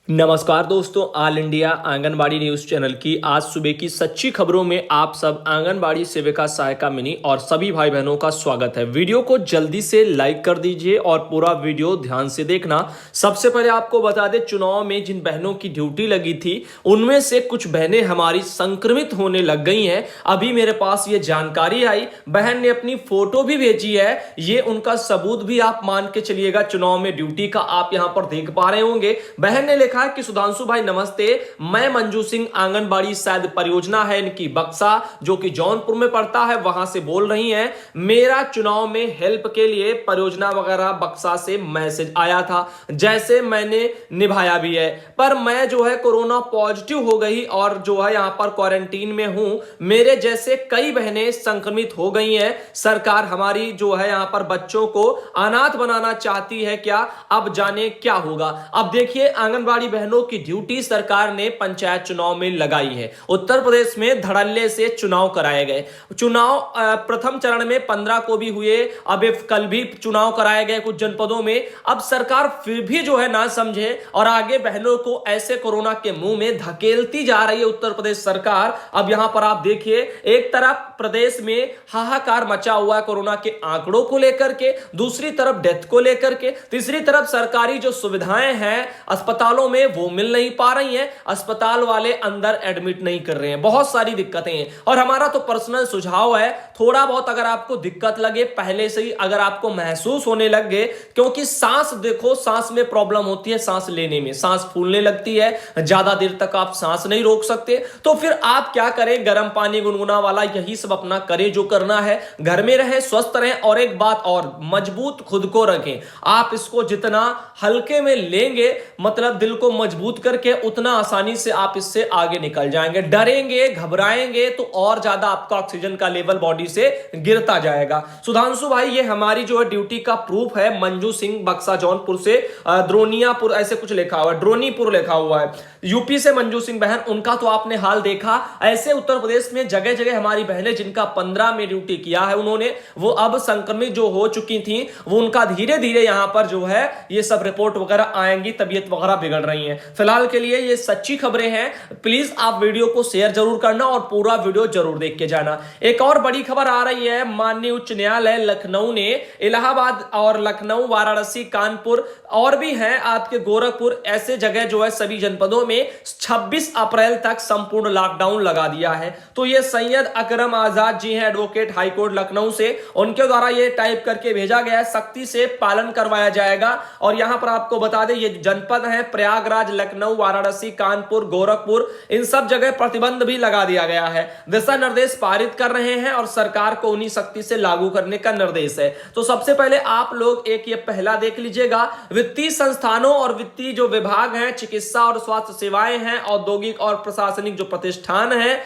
नमस्कार दोस्तों, all India anganwadi news channel की आज सुबह की सच्ची खबरों में आप सब आंगनबाड़ी सेविका सहायिका मिनी और सभी भाई बहनों का स्वागत है। वीडियो को जल्दी से लाइक कर दीजिए और पूरा वीडियो ध्यान से देखना। सबसे पहले आपको बता दें, चुनाव में जिन बहनों की ड्यूटी लगी थी उनमें से कुछ बहनें हमारी संक्रमित होने लग गई हैं। अभी मेरे पास ये जानकारी आई, बहन ने अपनी फोटो भी भेजी है, ये उनका सबूत भी आप मान के चलिएगा चुनाव में ड्यूटी का आप यहां पर देख पा रहे होंगे। बहन ने लिखा कि सुधांशु भाई नमस्ते, मैं मंजू सिंह आंगनबाड़ी शायद परियोजना है इनकी बक्सा जो कि जौनपुर में पड़ता है, वहां से बोल रही हैं। मेरा चुनाव में हेल्प के लिए परियोजना वगैरह बक्सा से मैसेज आया था, जैसे मैंने निभाया भी है, पर मैं जो है कोरोना पॉजिटिव हो गई और जो है यहां पर क्वारंटीन में हूं। मेरे जैसे कई बहनें संक्रमित हो गई हैं। सरकार हमारी जो है यहां पर बच्चों को अनाथ बनाना चाहती है क्या? अब जाने क्या होगा। अब देखिए, आंगनबाड़ी बहनों की ड्यूटी सरकार ने पंचायत चुनाव में लगाई है। उत्तर प्रदेश में धड़ल्ले से चुनाव कराए गए। चुनाव प्रथम चरण में 15 को भी हुए, अब कल भी चुनाव कराए गए कुछ जनपदों में। अब सरकार फिर भी जो है ना समझे और आगे बहनों को ऐसे कोरोना के मुंह में धकेलती जा रही है उत्तर प्रदेश सरकार। अब यहां पर आप देखिए, एक तरफ प्रदेश में हाहाकार मचा हुआ है कोरोना के आंकड़ों को लेकर के, दूसरी तरफ डेथ को लेकर के, तीसरी तरफ सरकारी जो सुविधाएं हैं अस्पतालों में वो मिल नहीं पा रही हैं, अस्पताल वाले अंदर एडमिट नहीं कर रहे हैं, बहुत सारी दिक्कतें हैं। और हमारा तो पर्सनल सुझाव है, थोड़ा बहुत अगर आपको दिक्कत लगे पहले से ही, अगर आपको महसूस होने लग गए, क्योंकि सांस देखो, सांस में प्रॉब्लम होती है, सांस लेने में सांस फूलने लगती है, ज्यादा देर तक आप सांस नहीं रोक सकते, तो फिर आप क्या करें, गर्म पानी गुनगुना वाला यही सब अपना करें जो करना है, घर में रहें, स्वस्थ रहें। और एक बात और, मजबूत खुद को रखें। आप इसको जितना हल्के में लेंगे, मतलब दिल को मजबूत करके, उतना आसानी से आप इससे आगे निकल जाएंगे। डरेंगे, घबराएंगे तो और ज्यादा आपका ऑक्सीजन का लेवल बॉडी से गिरता जाएगा। सुधांशु भाई, ये हमारी जो है ड्यूटी का प्रूफ है। मंजू सिंह बक्सा जौनपुर से, द्रोनियापुर ऐसे कुछ लिखा हुआ है, ड्रोनीपुर लिखा हुआ है, यूपी से मंजू सिंह बहन, उनका तो आपने हाल देखा। ऐसे उत्तर प्रदेश में जगह जगह हमारी बहनें जिनका 15 में ड्यूटी किया है उन्होंने, वो अब संक्रमित जो हो चुकी थी, वो उनका धीरे धीरे यहां पर जो है ये सब रिपोर्ट वगैरह आएंगी, तबीयत वगैरह बिगड़ रही है। फिलहाल के लिए ये सच्ची खबरें हैं। प्लीज आप वीडियो को शेयर जरूर करना और पूरा वीडियो जरूर देख के जाना। एक और बड़ी खबर आ रही है, माननीय उच्च न्यायालय लखनऊ ने इलाहाबाद और लखनऊ, वाराणसी, कानपुर और भी हैं आपके गोरखपुर, ऐसे जगह जो है सभी जनपदों में 26 अप्रैल तक संपूर्ण लॉकडाउन लगा दिया है। तो ये सैयद अकरम आजाद जी हैं, एडवोकेट हाईकोर्ट लखनऊ से, उनके द्वारा ये टाइप करके भेजा गया है, सख्ती से पालन करवाया जाएगा। और यहां पर आपको बता दें, ये जनपद है प्रयागराज, लखनऊ, वाराणसी, कानपुर, गोरखपुर, इन सब जगह प्रतिबंध भी लगा दिया गया है। दिशा निर्देश पारित कर रहे हैं और सरकार को उन्हीं सख्ती से लागू करने का निर्देश है। तो सबसे पहले आप लोग एक ये पहला देख लीजिएगा, वित्तीय संस्थानों और वित्तीय जो विभाग हैं, चिकित्सा और स्वास्थ्य सेवाएं हैं, औद्योगिक और प्रशासनिक जो प्रतिष्ठान हैं,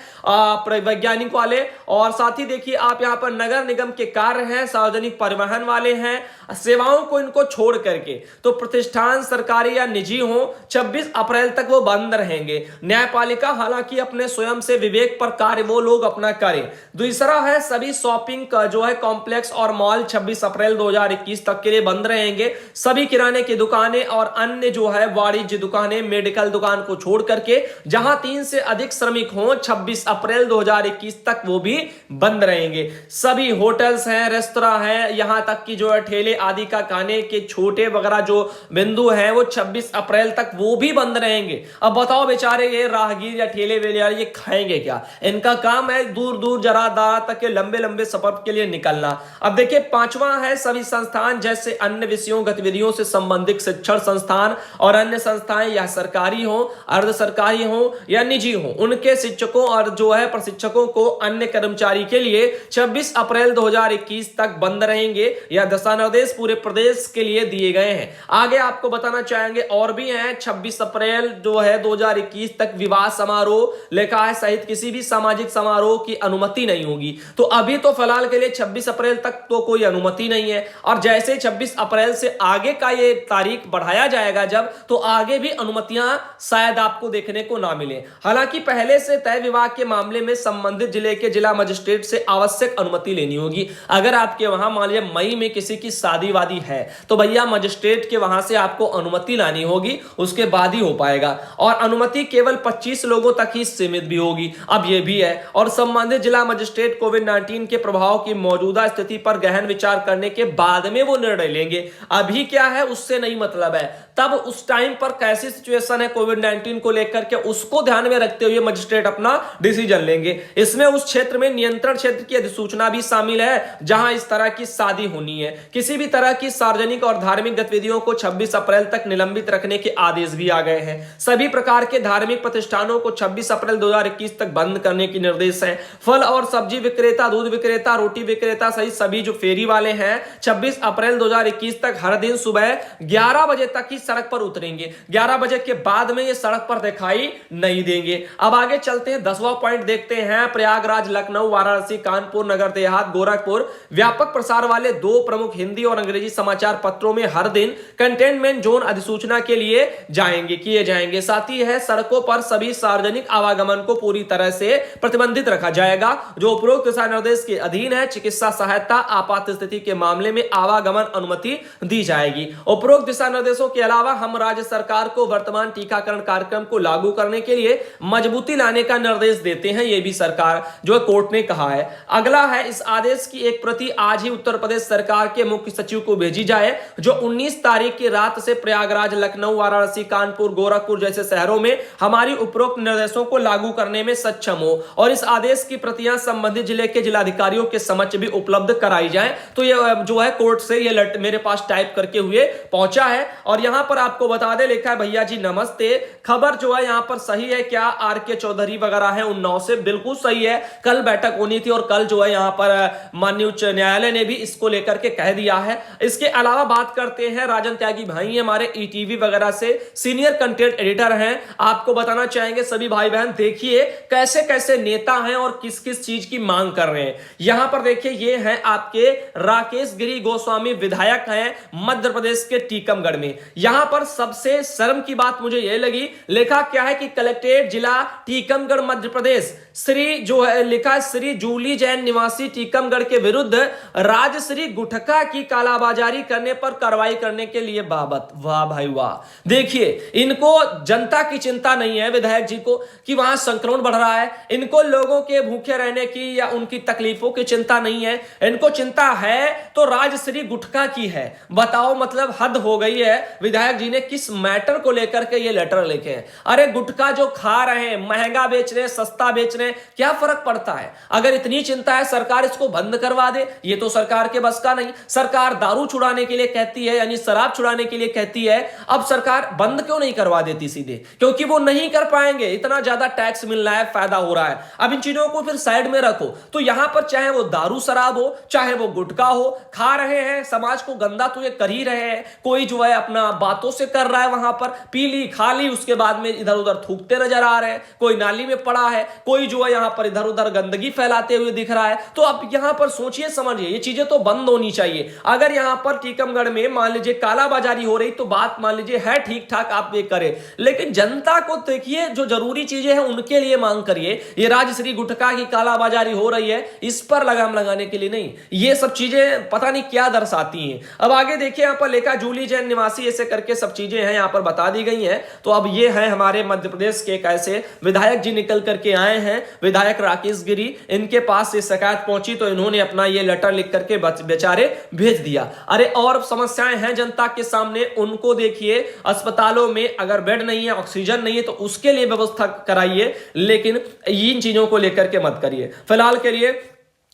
वैज्ञानिक वाले, और साथ ही देखिए आप यहां पर नगर निगम के कार्य हैं, सार्वजनिक परिवहन वाले हैं, सेवाओं को इनको छोड़ करके तो प्रतिष्ठान सरकारी या निजी हो, 26 अप्रैल तक वो बंद रहेंगे। न्यायपालिका हालांकि अपने स्वयं से विवेक पर कार्य वो लोग अपना करें। दूसरा है, सभी शॉपिंग का जो है कॉम्प्लेक्स और मॉल 26 अप्रैल 2021 तक के लिए बंद रहेंगे। सभी किराने की दुकानें और अन्य जो है वाणिज्य दुकानें, मेडिकल दुकान को छोड़ करके जहां 3 से अधिक श्रमिक हों, 26 अप्रैल 2021 तक वो भी बंद रहेंगे। सभी होटल्स हैं, रेस्तरां हैं, यहां तक कि जो है ठेले आदि का खाने के छोटे वगैरह जो बिंदु हैं, वो 26 अप्रैल तक वो भी बंद रहेंगे। अब बताओ बेचारे ये राहगीर या ठेले वेले ये खाएंगे क्या? इनका काम है दूर दूर जरा दारा तक के लंबे लंबे सफर के लिए निकलना। अब देखिए, पांचवा है, सभी संस्थान जैसे अन्य विषयों गतिविधियों से संबंधित शिक्षण संस्थान और अन्य संस्थाएं, या सरकारी हो, अर्ध सरकारी हो या निजी हो, उनके शिक्षकों और जो है प्रशिक्षकों को, अन्य कर्मचारी के लिए 26 अप्रैल 2021 तक बंद रहेंगे। यह दिशा निर्देश पूरे प्रदेश के लिए दिए गए हैं। आगे आपको बताना चाहेंगे और भी हैं, 26 अप्रैल जो है 2021 तक विवाह समारोह लिखा है सहित किसी भी सामाजिक समारोह की अनुमति नहीं होगी। तो अभी तो फिलहाल के लिए 26 अप्रैल तक तो कोई अनुमति नहीं है, और जैसे 26 अप्रैल से आगे का ये तारीख बढ़ाया जाएगा जब, तो आगे भी अनुमतियां शायद आपको देखने को ना मिले। हालांकि पहले से तय विवाह के मामले में संबंधित जिले के जिला मजिस्ट्रेट से आवश्यक अनुमति लेनी होगी। अगर आपके वहां मान लीजिए मई में किसी की शादी वादी है, तो भैया मजिस्ट्रेट के वहां से आपको अनुमति लानी होगी, उसके बाद ही हो पाएगा। और अनुमति केवल 25 लोगों तक ही सीमित भी होगी, अब यह भी है। और संबंधित जिला मजिस्ट्रेट कोविड-19 के प्रभाव की मौजूदा स्थिति पर गहन विचार करने के बाद में वो निर्णय लेंगे। अभी क्या है उससे नहीं मतलब है, तब उस टाइम पर कैसी सिचुएशन है कोविड-19 को लेकर के उसको ध्यान में रखते हुए मजिस्ट्रेट अपना डिसीजन लेंगे। इसमें उस क्षेत्र में नियंत्रण क्षेत्र की अधिसूचना भी शामिल है जहां इस तरह की शादी होनी है। किसी भी तरह की सार्वजनिक और धार्मिक गतिविधियों को 26 अप्रैल तक निलंबित रखने के आदेश भी आ गए हैं। सभी प्रकार के धार्मिक प्रतिष्ठानों को 26 अप्रैल 2021 तक बंद करने की निर्देश है। फल और सब्जी विक्रेता, दूध विक्रेता, रोटी विक्रेता सहित सभी जो फेरी वाले हैं 26 अप्रैल 2021 तक हर दिन सुबह 11 बजे तक ही सड़क पर उतरेंगे। 11 बजे के बाद में ये सड़क पर दिखाई नहीं देंगे। अब आगे चलते हैं, 10वां पॉइंट देखते हैं। प्रयागराज, लखनऊ, वाराणसी, कानपुर, नगर देहात, गोरखपुर व्यापक प्रसार वाले 2 प्रमुख हिंदी और अंग्रेजी समाचार पत्रों में हर दिन कंटेनमेंट जोन अधिसूचना के लिए किए जाएंगे। साथ ही है सड़कों पर सभी सार्वजनिक आवागमन को पूरी तरह से प्रतिबंधित रखा जाएगा जो उपरोक्त दिशा निर्देश के अधीन है। चिकित्सा सहायता, आपात स्थिति के मामले में आवागमन अनुमति दी जाएगी। उपरोक्त दिशा निर्देशों के अलावा हम राज्य सरकार को वर्तमान टीकाकरण कार्यक्रम को लागू करने के लिए मजबूती लाने का निर्देश देते हैं। यह भी सरकार जो कोर्ट ने कहा है। अगला है, इस आदेश की एक प्रति आज ही उत्तर प्रदेश सरकार के मुख्य सचिव को भेजी जाए जो 19 तारीख की रात से प्रयागराज, लखनऊ, वाराणसी, कानपुर, गोरखपुर जैसे शहरों में हमारी उपरोक्त निर्देशों को लागू करने में सक्षम हो और इस आदेश की प्रतियां संबंधित जिले के जिलाधिकारियों के समक्ष भी उपलब्ध कराई जाए। तो ये जो है कोर्ट से ये मेरे पास टाइप करके हुए पहुंचा है। और यहां पर आपको बता दे, लिखा है भैया जी नमस्ते, खबर जो है यहां पर सही है क्या? आर के चौधरी वगैरह है उन्नाव से, बिल्कुल सही है। कल बैठक होनी थी और कल जो है यहां पर माननीय उच्च न्यायालय ने भी इसको लेकर के कह दिया है। इसके अलावा बात करते हैं, राजन त्यागी भाई हमारे ईटीवी वगैरह से सीनियर कंटेंट एडिटर हैं, आपको बताना चाहेंगे सभी भाई बहन देखिए कैसे कैसे नेता हैं और किस किस चीज की मांग कर रहे हैं। यहां पर देखिए ये हैं आपके राकेश गिरी गोस्वामी, विधायक हैं मध्य प्रदेश के टीकमगढ़ में। यहां पर सबसे शर्म की बात मुझे यह लगी, लिखा क्या है कि कलेक्ट्रेट जिला टीकमगढ़ मध्य प्रदेश श्री जो है लिखा है श्री जूली जैन निवासी टीकमगढ़ के विरुद्ध राजश्री गुटखा की कालाबाजारी करने पर कार्रवाई करने के लिए बाबत। वाह भाई वाह, देखिए इनको जनता की चिंता नहीं है विधायक जी को कि वहां संक्रमण बढ़ रहा है, इनको लोगों के भूखे रहने की या उनकी तकलीफों की चिंता नहीं है, इनको चिंता है तो राजश्री गुटखा की है। बताओ, मतलब हद हो गई है। विधायक जी ने किस मैटर को लेकर के ये लेटर लिखे हैं? अरे गुटखा जो खा रहे हैं, महंगा बेच रहे हैं, सस्ता बेच रहे हैं, क्या फर्क पड़ता है? अगर इतनी चिंता है सरकार इसको बंद करवा दे, ये तो सरकार के बस का नहीं। सरकार दारू छुड़ाने के लिए कहती है, यानी शराब छुड़ाने के लिए कहती है, अब सरकार बंद क्यों नहीं करवा देती सीधे? क्योंकि वो नहीं कर पाएंगे, इतना ज्यादा टैक्स मिल रहा है, फायदा हो रहा है। अब इन चीजों को फिर साइड में रखो। तो यहां पर चाहे वो दारू शराब हो, चाहे वो गुटखा हो, खा रहे हैं, समाज को गंदा तो ये कर ही रहे हैं। कोई जो है अपना बातों से कर रहा है, वहां पर पी ली खा ली, उसके बाद में इधर उधर थूकते नजर आ रहे हैं, कोई नाली में पड़ा है, कोई जो है यहां पर इधर उधर गंदगी फैलाते हुए दिख रहा है। तो अब यहां पर सोचिए समझिए, ये चीजें तो बंद होनी चाहिए। अगर यहां पर टीकमगढ़ में मान लीजिए कालाबाजारी हो रही तो बात मान लीजिए है ठीक ठाक, आप ये करें, लेकिन जनता को देखिए जो जरूरी चीजें हैं उनके लिए मांग करिए। ये राजश्री गुटखा की कालाबाजारी हो रही है, इस पर लगाम लगाने के लिए नहीं। ये सब चीजें पता नहीं क्या दर्शाती हैं। अब आगे देखिए यहां पर लिखा जूली जैन निवासी, ऐसे करके सब चीजें हैं यहां पर बता दी गई हैं। तो अब ये है हमारे मध्य प्रदेश के कैसे विधायक जी निकल करके आए हैं, विधायक राकेश गिरी, इनके पास ये शिकायत पहुंची तो इन्होंने अपना ये लेटर लिख करके बेचारे भेज दिया। अरे और समस्याएं हैं जनता के सामने, उनको देखिए। अस्पतालों में अगर बेड नहीं है, ऑक्सीजन नहीं है तो उसके लिए व्यवस्था कराइए, लेकिन इन चीजों को लेकर के मत करिए फिलहाल के लिए।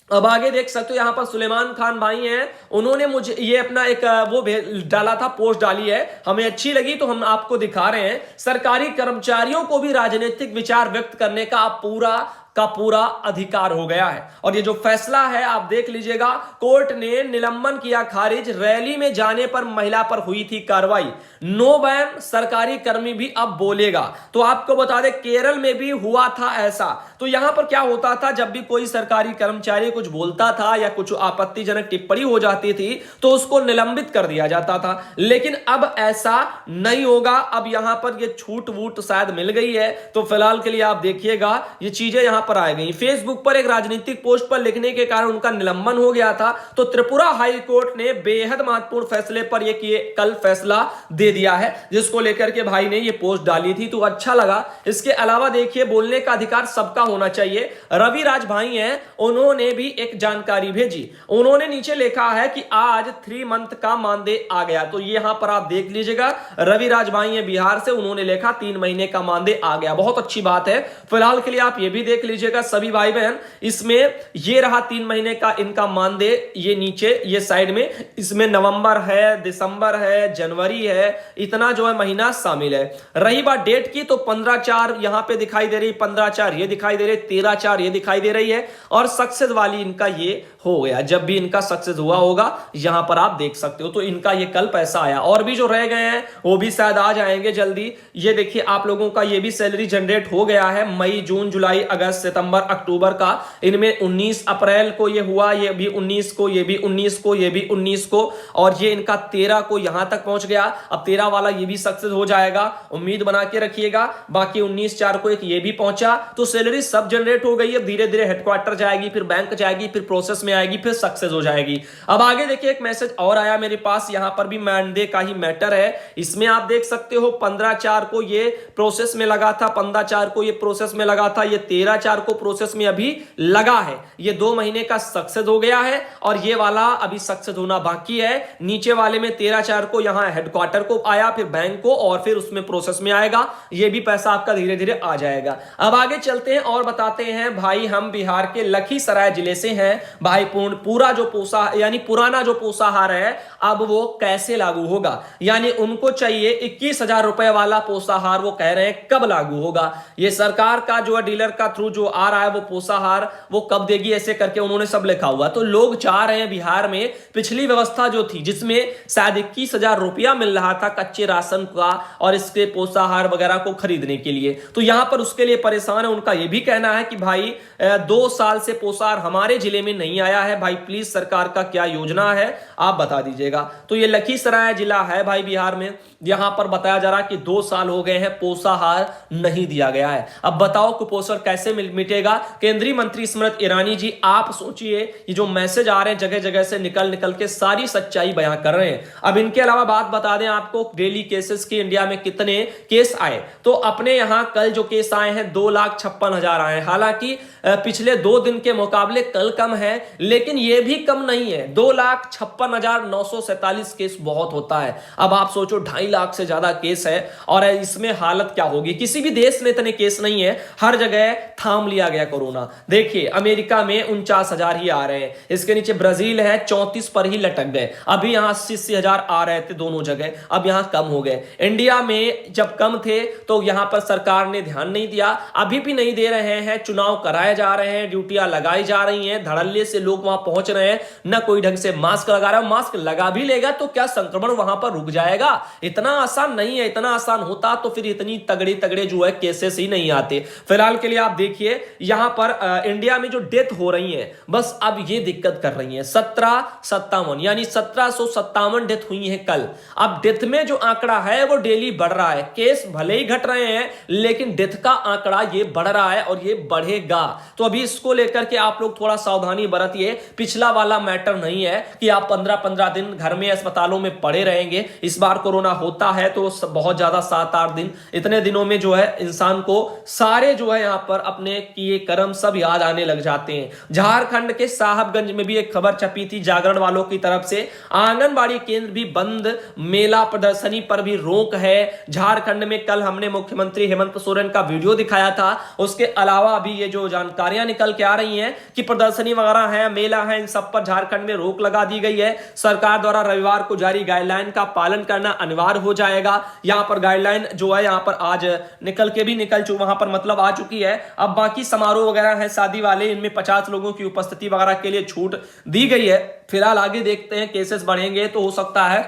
अब आगे देख सकते हो यहां पर सुलेमान खान भाई हैं, उन्होंने मुझे ये अपना एक वो डाला था, पोस्ट डाली है, हमें अच्छी लगी तो हम आपको दिखा रहे हैं। सरकारी कर्मचारियों को भी राजनीतिक विचार व्यक्त करने का पूरा अधिकार हो गया है। और ये जो फैसला है आप देख लीजिएगा, कोर्ट ने निलंबन किया खारिज, रैली में जाने पर महिला पर हुई थी कार्रवाई, नो बैन, सरकारी कर्मी भी अब बोलेगा। तो आपको बता दें केरल में भी हुआ था ऐसा, तो यहां पर क्या होता था, जब भी कोई सरकारी कर्मचारी कुछ बोलता था या कुछ आपत्तिजनक टिप्पणी हो जाती थी तो उसको निलंबित कर दिया जाता था। लेकिन अब ऐसा नहीं होगा। अब यहां पर ये छूट वूट शायद मिल गई है, तो फिलहाल के लिए आप देखिएगा ये चीजें यहां पर आ गई। फेसबुक पर एक राजनीतिक पोस्ट पर लिखने के कारण उनका निलंबन हो गया था, तो त्रिपुरा हाई कोर्ट ने बेहद महत्वपूर्ण फैसले पर ये कल फैसला दे दिया है, जिसको लेकर के भाई ने ये पोस्ट डाली थी, तो अच्छा लगा। इसके अलावा देखिए, बोलने का अधिकार सबका होना चाहिए। रवि राज भाई हैं, उन्होंने भी एक जानकारी भेजी। उन्होंने नीचे लिखा है कि आज 3 मंथ का मानदेय आ गया। तो यहां पर आप देख लीजिएगा, रवि राज भाई हैं बिहार से, उन्होंने लिखा 3 महीने का मानदेय आ गया। बहुत अच्छी बात है। फिलहाल के लिए आप ये भी देख लीजिएगा सभी भाई बहन, इसमें ये रहा 3 महीने का इनका मानदेय, ये नीचे ये साइड में, इसमें नवंबर है, दिसंबर है, जनवरी है, इतना जो है महीना शामिल है। रही बात डेट की, तो 15/4 यहां पे दिखाई दे रही, 15/4 ये दिखाई दे रही, 13/4 ये दिखाई दे रही है, और सक्सेस वाली इनका ये हो गया। जब भी इनका सक्सेस हुआ होगा यहां पर आप देख सकते हो, तो इनका ये कल पैसा आया। और भी जो रह गए हैं वो भी शायद आ जाएंगे जल्दी। ये देखिए आप लोगों का ये भी सैलरी जनरेट हो गया है, मई, जून, जुलाई, अगस्त, सितंबर, अक्टूबर का। इनमें 19 अप्रैल को ये हुआ, ये भी 19 को, ये भी 19 को, ये भी 19 को, और ये इनका 13 को यहां तक पहुंच गया। अब 13 वाला ये भी सक्सेस हो जाएगा, उम्मीद बना के रखिएगा। बाकी 19/4 को एक ये भी पहुंचा, तो सैलरी सब जनरेट हो गई है। धीरे धीरे हेडक्वार्टर जाएगी, फिर बैंक जाएगी, फिर प्रोसेस में आएगी, फिर सक्सेस हो जाएगी। अब आगे देखिए, एक मैसेज और आया मेरे पास, यहां पर भी मानदेय का ही मैटर है। इसमें आप देख सकते हो 15/4 को ये प्रोसेस में लगा था, 15/4 को ये प्रोसेस में लगा था, ये 13/4 को प्रोसेस में अभी लगा है। ये 2 महीने का सक्सेस हो गया है, और ये वाला अभी सक्सेस होना बाकी है। नीचे वाले में 13/4 को यहां हेडक्वार्टर को आया, फिर बैंक को, और फिर उसमें प्रोसेस में आएगा। ये भी पैसा आपका धीरे धीरे आ जाएगा। अब आगे चलते हैं और बताते हैं भाई, हम बिहार के लखीसराय जिले से हैं भाई। पूरा जो यानी पुराना जो पोषाहार है, अब वो कैसे लागू होगा, यानी उनको चाहिए 21,000 रुपए वाला पोषाहार। वो कह रहे हैं कब लागू होगा, ये सरकार का जो है डीलर का थ्रू जो आ रहा है वो पोषाहार वो कब देगी, ऐसे करके उन्होंने सब लिखा हुआ। तो लोग चाह रहे हैं बिहार में पिछली व्यवस्था जो थी, जिसमें शायद 21,000 रुपया मिल रहा था कच्चे राशन का और इसके पोषाहार वगैरह को खरीदने के लिए, तो यहां पर उसके लिए परेशान है। उनका यह भी कहना है कि भाई 2 साल से पोषाहार हमारे जिले में नहीं आया है, भाई प्लीज सरकार का क्या योजना है आप बता दीजिएगा। तो ये लखीसराय जिला है भाई बिहार में, यहां पर बताया जा रहा है कि 2 साल हो गए हैं पोषाहार नहीं दिया गया है। अब बताओ कुपोषण कैसे मिटेगा। केंद्रीय मंत्री स्मृति ईरानी जी, आप सोचिए ये जो मैसेज आ रहे हैं जगह जगह से निकल निकल के सारी सच्चाई बयां कर रहे हैं। अब इनके अलावा बात बता दें आपको डेली केसेस की, इंडिया में कितने केस आए, तो अपने यहां कल जो केस आए हैं 2,56,000 आए। हालांकि पिछले 2 दिन के मुकाबले कल कम है, लेकिन यह भी कम नहीं है। 2,56,947 केस बहुत होता है। अब आप सोचो 2.5 लाख से ज्यादा केस है, और इसमें हालत क्या होगी। किसी भी देश में इतने केस नहीं है, हर जगह थाम लिया गया कोरोना। देखिए अमेरिका में 49,000 ही आ रहे हैं, इसके नीचे ब्राजील है 34 पर ही लटक गए। अभी यहां 80,000 आ रहे थे दोनों जगह, अब यहां कम हो गए। इंडिया में जब कम थे तो यहां पर सरकार ने ध्यान नहीं दिया, अभी भी नहीं दे रहे हैं। चुनाव कराए जा रहे हैं, ड्यूटियां लगाई जा रही हैं, धड़ल्ले से लोग वहां पहुंच रहे हैं, ना कोई ढंग से मास्क लगा रहा है। मास्क लगा भी लेगा तो क्या संक्रमण वहां पर रुक जाएगा? इतना आसान नहीं है। इतना आसान होता तो फिर इतनी तगड़े तगड़े जो है केसेस ही नहीं आते। फिलहाल के लिए आप देखिए यहां पर इंडिया में जो डेथ हो रही है, बस अब ये दिक्कत कर रही है। 1757 यानी 1757 डेथ हुई है कल। अब डेथ में जो आंकड़ा है वो डेली बढ़ रहा है। केस भले ही घट रहे हैं, लेकिन डेथ का आंकड़ा ये बढ़ रहा है और ये बढ़ेगा। तो अभी इसको लेकर के आप लोग थोड़ा सावधानी बरतिए। पिछला वाला मैटर नहीं है कि आप 15-15 दिन घर में अस्पतालों में पड़े रहेंगे। इस बार कोरोना होता है तो बहुत ज्यादा 7-8 दिन, इतने दिनों में जो है इंसान को सारे जो है यहां पर अपने किए कर्म सब याद आने लग जाते हैं। झारखंड के साहबगंज में भी एक खबर छपी थी जागरण वालों की तरफ से, आंगनबाड़ी केंद्र भी बंद, मेला प्रदर्शनी पर भी रोक है। झारखंड में कल हमने मुख्यमंत्री हेमंत सोरेन का वीडियो दिखाया था। उसके अलावा अभी ये जो जानकारियां निकल के आ रही हैं कि प्रदर्शनी वगैरह है, मेला है, इन सब पर झारखंड में रोक लगा दी गई है। सरकार द्वारा रविवार को जारी गाइडलाइन का पालन करना अनिवार्य हो जाएगा। यहां पर गाइडलाइन जो है यहां पर आज निकल वहां पर मतलब आ चुकी है। अब बाकी समारोह वगैरह है, शादी वाले, इनमें 50 लोगों की उपस्थिति वगैरह के लिए छूट दी गई है। फिलहाल आगे देखते हैं, केसेस बढ़ेंगे तो हो सकता है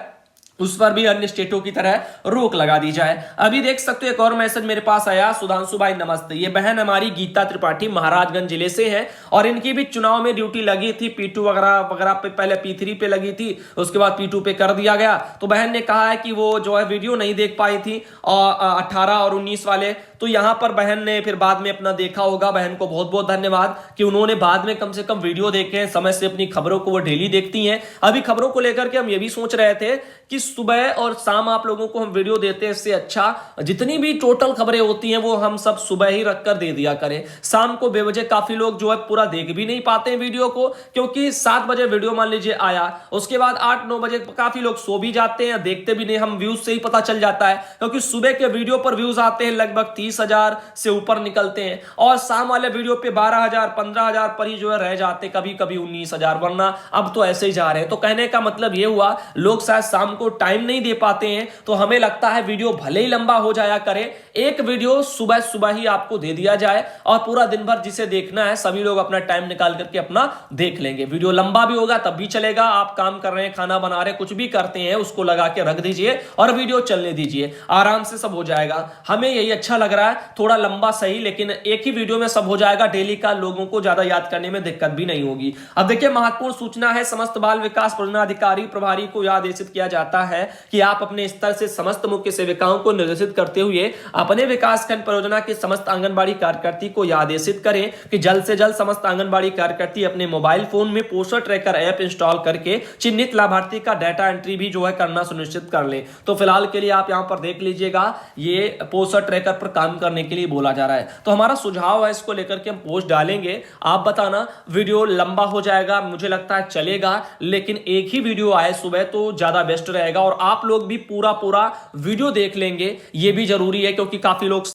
उस पर भी अन्य स्टेटों की तरह रोक लगा दी जाए। अभी देख सकते हो एक और मैसेज मेरे पास आया, सुधांशु भाई नमस्ते, ये बहन हमारी गीता त्रिपाठी महाराजगंज जिले से है और इनकी भी चुनाव में ड्यूटी लगी थी, P2 वगैरह वगैरह पे, पहले P3 पे लगी थी, उसके बाद P2 पे कर दिया गया। तो बहन ने कहा है कि वो जो है वीडियो नहीं देख पाई थी और 18 और 19 वाले, तो यहां पर बहन ने फिर बाद में अपना देखा होगा। बहन को बहुत बहुत धन्यवाद कि उन्होंने बाद में कम से कम वीडियो देखे, समय से अपनी खबरों को वो डेली देखती हैं। अभी खबरों को लेकर के हम ये भी सोच रहे थे कि सुबह और शाम आप लोगों को हम वीडियो देते हैं, इससे अच्छा जितनी भी टोटल खबरें होती हैं वो हम सब सुबह ही रखकर दे दिया करें। शाम को बेवजह काफी लोग जो है पूरा देख भी नहीं पाते हैं वीडियो को, क्योंकि 7 बजे वीडियो मान लीजिए आया, उसके बाद 8-9 बजे काफी लोग सो भी जाते हैं, देखते भी नहीं, हम व्यूज से ही पता चल जाता है, क्योंकि सुबह के वीडियो पर व्यूज आते हैं लगभग 30,000 से ऊपर निकलते हैं और शाम वाले वीडियो पे 12,000 15,000 पर ही जो है रह जाते, कभी कभी 19,000, वरना अब तो ऐसे ही जा रहे हैं। तो कहने का मतलब ये हुआ लोग शायद शाम को टाइम नहीं दे पाते हैं, तो हमें लगता है वीडियो भले ही लंबा हो जाया करे, एक वीडियो सुबह सुबह ही आपको दे दिया जाए और पूरा दिन भर जिसे देखना है सभी लोग अपना टाइम निकाल करके अपना देख लेंगे। वीडियो लंबा भी होगा तब भी चलेगा, आप काम कर रहे हैं, खाना बना रहे हैं, कुछ भी करते हैं, उसको लगा के रख दीजिए और वीडियो चलने दीजिए, आराम से सब हो जाएगा। हमें यही अच्छा लग रहा है, थोड़ा लंबा सही, लेकिन एक ही वीडियो में सब हो जाएगा डेली का, लोगों को ज्यादा याद करने में दिक्कत भी नहीं होगी। अब देखिए महत्वपूर्ण सूचना है, समस्त बाल विकास परियोजना अधिकारी प्रभारी को यह आदेशित किया जाता है कि आप अपने स्तर से समस्त मुख्य सेविकाओं को निर्देशित करते हुए अपने विकासखंड परियोजना के समस्त आंगनबाड़ी कार्यकर्ती को यह आदेशित करें कि जल्द से जल्द समस्त आंगनबाड़ी कार्यकर्ती अपने मोबाइल फोन में पोस्टर ट्रैकर ऐप इंस्टॉल करके चिन्हित लाभार्थी का डाटा एंट्री भी जो है करना सुनिश्चित कर ले। तो फिलहाल के लिए आप यहां पर देख लीजिएगा, ये पोस्टर ट्रैकर पर काम करने के लिए बोला जा रहा है। तो हमारा सुझाव है, इसको लेकर के हम पोस्ट डालेंगे, आप बताना। वीडियो लंबा हो जाएगा, मुझे लगता है चलेगा, लेकिन एक ही वीडियो आए सुबह तो ज्यादा बेस्ट रहेगा और आप लोग भी पूरा वीडियो देख लेंगे, ये भी जरूरी है, क्योंकि काफी लोग